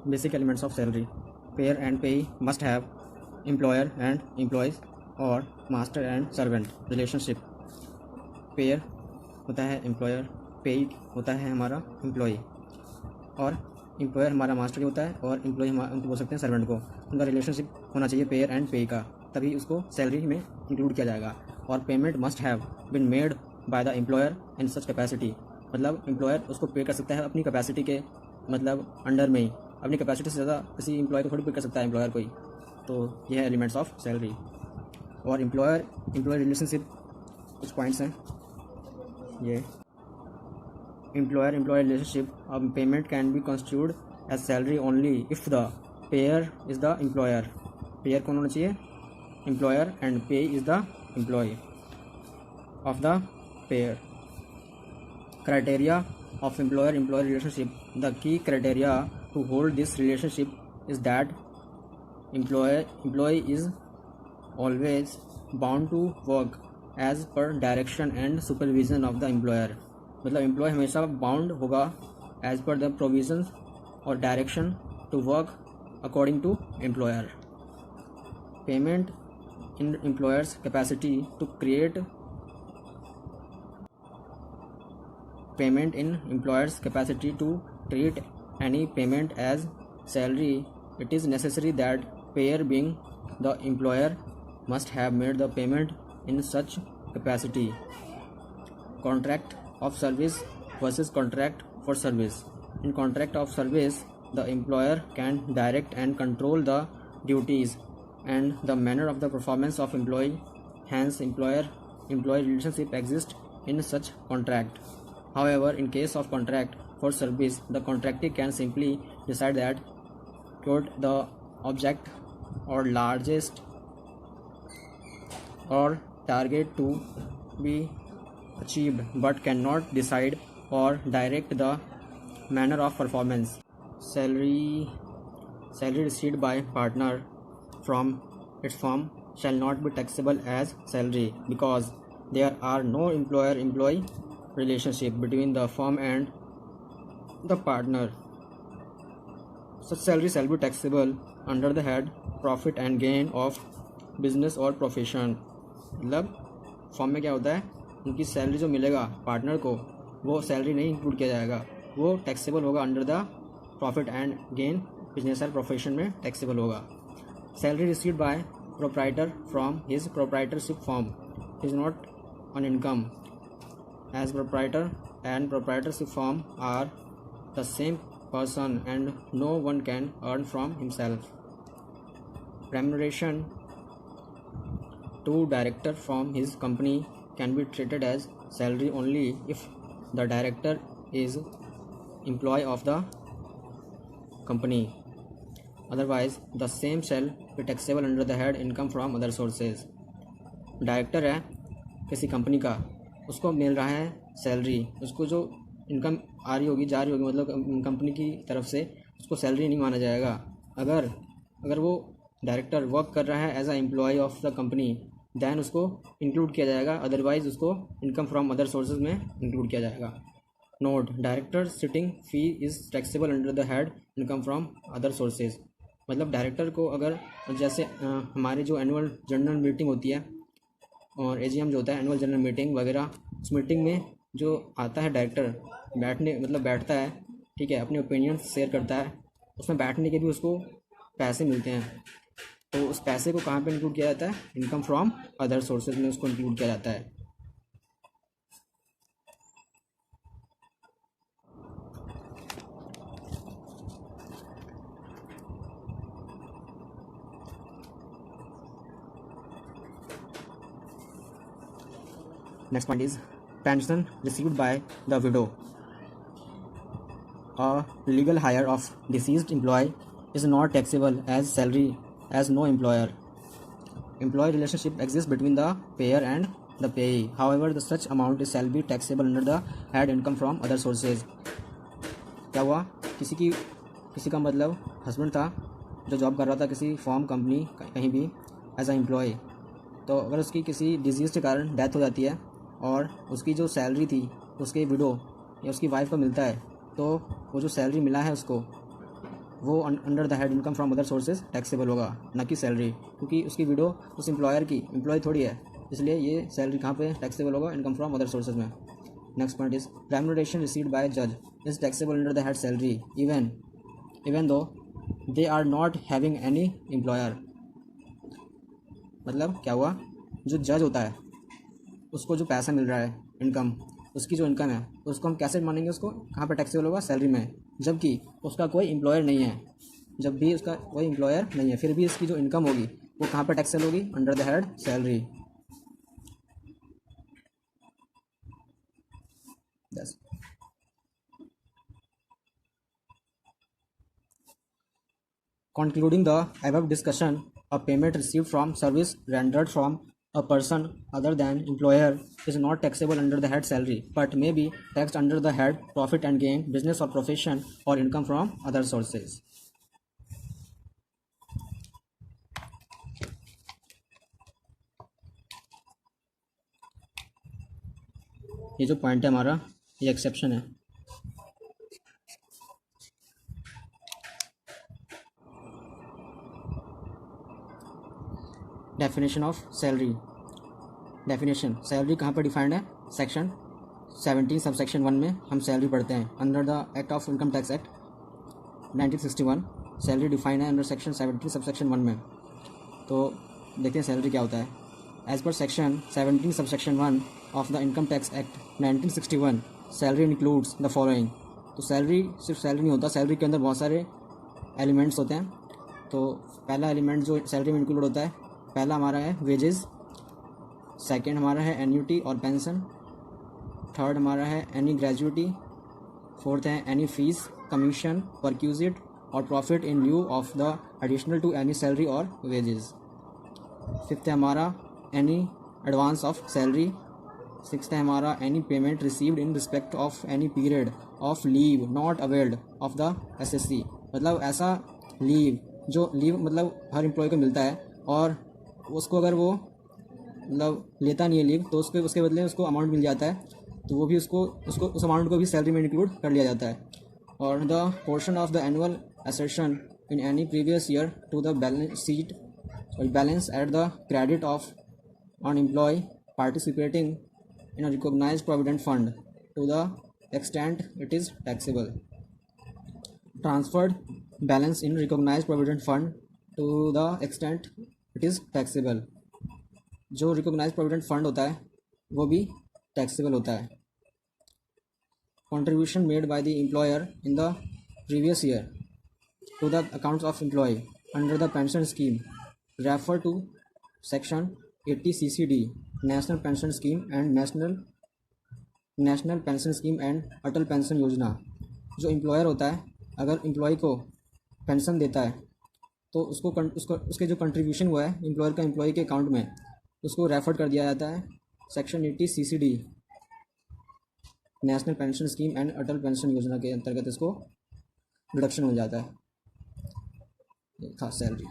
Basic elements of salary. Payer and payee must have employer and employees और master and servant relationship. Payer होता है employer, payee होता है हमारा employee और employer हमारा master होता है और employee उनको बोल सकते हैं servant को. उनका relationship होना चाहिए payer and payee का, तभी उसको salary में include किया जाएगा. और payment must have been made by the employer in such capacity. मतलब एम्प्लॉयर उसको पे कर सकता है अपनी कैपेसिटी के मतलब अंडर में ही, अपनी कैपेसिटी से ज़्यादा किसी एम्प्लॉय को थोड़ी पे कर सकता है एम्प्लॉयर कोई. तो ये है एलिमेंट्स ऑफ सैलरी. और एम्प्लॉयर रिलेशनशिप कुछ पॉइंट्स हैं. ये एम्प्लॉयर रिलेशनशिप, अब payment can be constitute as salary only if the payer is the employer. Payer कौन होना चाहिए? Employer and payee is the employee of the pair. Criteria of employer relationship. The key criteria to hold this relationship is that employee is always bound to work as per direction and supervision of the employer. मतलब employee हमेशा bound होगा as per the provisions और direction to work according to employer. Payment in employer's capacity to create payment in employer's capacity to treat any payment as salary. It is necessary that payer, being the employer, must have made the payment in such capacity. Contract of service versus contract for service. In contract of service, the employer can direct and control the duties and the manner of the performance of employee. Hence, employee relationship exists in such contract. However, in case of contract for service, the contractee can simply decide that quote the object or largest or target to be achieved, but cannot decide or direct the manner of performance. Salary received by partner from its firm shall not be taxable as salary because there are no employer-employee relationship between the firm and the partner. Such salary shall be taxable under the head profit and gain of business or profession. मतलब form में क्या होता है, उनकी salary जो मिलेगा partner को वो सैलरी नहीं इंक्लूड किया जाएगा, वो टैक्सेबल होगा under the profit and gain business और प्रोफेशन में टैक्सेबल होगा. Salary received by proprietor from his proprietorship form is not on income as proprietor and proprietorship firm are the same person and no one can earn from himself. Remuneration to director from his company can be treated as salary only if the director is employee of the company. Otherwise, the same shall be taxable under the head income from other sources. Director है किसी company का, उसको मिल रहा है salary, उसको जो income आ रही होगी जा रही होगी मतलब कंपनी की तरफ से, उसको सैलरी नहीं माना जाएगा. अगर वो डायरेक्टर वर्क कर रहा है as a employee of the company, than उसको इंक्लूड किया जाएगा, अदरवाइज उसको इनकम फ्रॉम अदर सोर्सेज में इंक्लूड किया जाएगा. Note: director sitting fee is taxable under the head income from other sources. मतलब डायरेक्टर को अगर जैसे हमारी जो एनुअल जनरल मीटिंग होती है और एजीएम जो होता है एनुअल जनरल मीटिंग वगैरह, उस मीटिंग में जो आता है डायरेक्टर बैठता है, ठीक है, अपने ओपिनियंस शेयर करता है, उसमें बैठने के भी उसको पैसे मिलते हैं. तो उस पैसे को कहाँ पे इंक्लूड किया जाता है? इनकम फ्रॉम अदर सोर्सेज में उसको इंक्लूड किया जाता है. Next point is pension received by the widow. A legal hire of deceased employee is not taxable as salary as no employee relationship exists between the payer and the payee. However, such amount shall be taxable under the head income from other sources. क्या हुआ, किसी का मतलब husband था जो job कर रहा था किसी फॉर्म कंपनी कहीं भी एज अ एम्प्लॉय, तो अगर उसकी किसी डिजीज़ के कारण डेथ हो जाती है और उसकी जो सैलरी थी उसके विडो या उसकी वाइफ को मिलता है, तो वो जो सैलरी मिला है उसको वो under the head income from other sources taxable होगा, ना कि सैलरी, क्योंकि उसकी विडो उस एम्प्लॉयर की एम्प्लॉय थोड़ी है, इसलिए ये सैलरी कहाँ पे टैक्सेबल होगा, इनकम फ्रॉम अदर सोर्सेज में। Next point is remuneration received by जज is taxable under the head salary even though they are not having any employer. मतलब क्या हुआ, जो जज होता है उसको जो पैसा मिल रहा है इनकम, उसकी जो इनकम है उसको हम कैसे मानेंगे, उसको कहाँ पे टैक्सेबल होगा, सैलरी में, जबकि उसका कोई एम्प्लॉयर नहीं है। जब भी उसका कोई एम्प्लॉयर नहीं है फिर भी इसकी जो इनकम होगी वो कहाँ पे टैक्सेबल होगी, under the head salary. Yes. Concluding the above discussion, a payment received from service rendered from a person other than employer is not taxable under the head salary, but may be taxed under the head profit and gain, business or profession, or income from other sources. ये जो point है हमारा, ये exception है। Definition of salary. Definition, salary कहाँ पर defined है, section 17 sub section 1 में हम सैलरी पढ़ते हैं। Under the act of income tax act 1961 salary defined है अंडर सेक्शन 17 सब सेक्शन 1 में। तो देखते हैं सैलरी क्या होता है। As per section 17 sub section 1 of the income tax act 1961 salary includes the following. तो सैलरी सिर्फ सैलरी नहीं होता, सैलरी के अंदर बहुत सारे एलिमेंट्स होते हैं। तो पहला एलिमेंट जो सैलरी में इंक्लूड होता है, पहला हमारा है वेजेस, सेकेंड हमारा है एन्यूटी और पेंशन, थर्ड हमारा है एनी ग्रेजुएटी, फोर्थ है एनी फीस, कमीशन, परक्यूजिट और profit in lieu of the additional to any salary और वेजेस। फिफ्थ है हमारा any advance of salary. Sixth है हमारा any payment received in respect of any period of leave not availed of the SSC. मतलब ऐसा leave, जो leave मतलब हर employ को मिलता है और उसको अगर वो मतलब लेता नहीं है लीव तो उसके बदले उसको अमाउंट मिल जाता है, तो वो भी उसको उस अमाउंट को भी सैलरी में इंक्लूड कर लिया जाता है। और the portion of the annual assertion in any previous year to the balance sheet or balance at the credit of an employee participating in a recognized provident fund to the extent it is taxable. Transferred balance in recognized provident fund to the extent it is taxable. जो recognized provident fund होता है वो भी taxable होता है. Contribution made by the employer in the previous year to the accounts of employee under the pension scheme refer to section 80 CCD National Pension Scheme and National Pension Scheme and Atal pension योजना। जो employer होता है अगर employ को pension देता है तो उसके जो कंट्रीब्यूशन हुआ है एम्प्लॉयर का एम्प्लॉय के अकाउंट में उसको रेफर कर दिया जाता है section 80 CCD national pension scheme and Atal pension योजना के अंतर्गत इसको डिडक्शन हो जाता है। था सैलरी।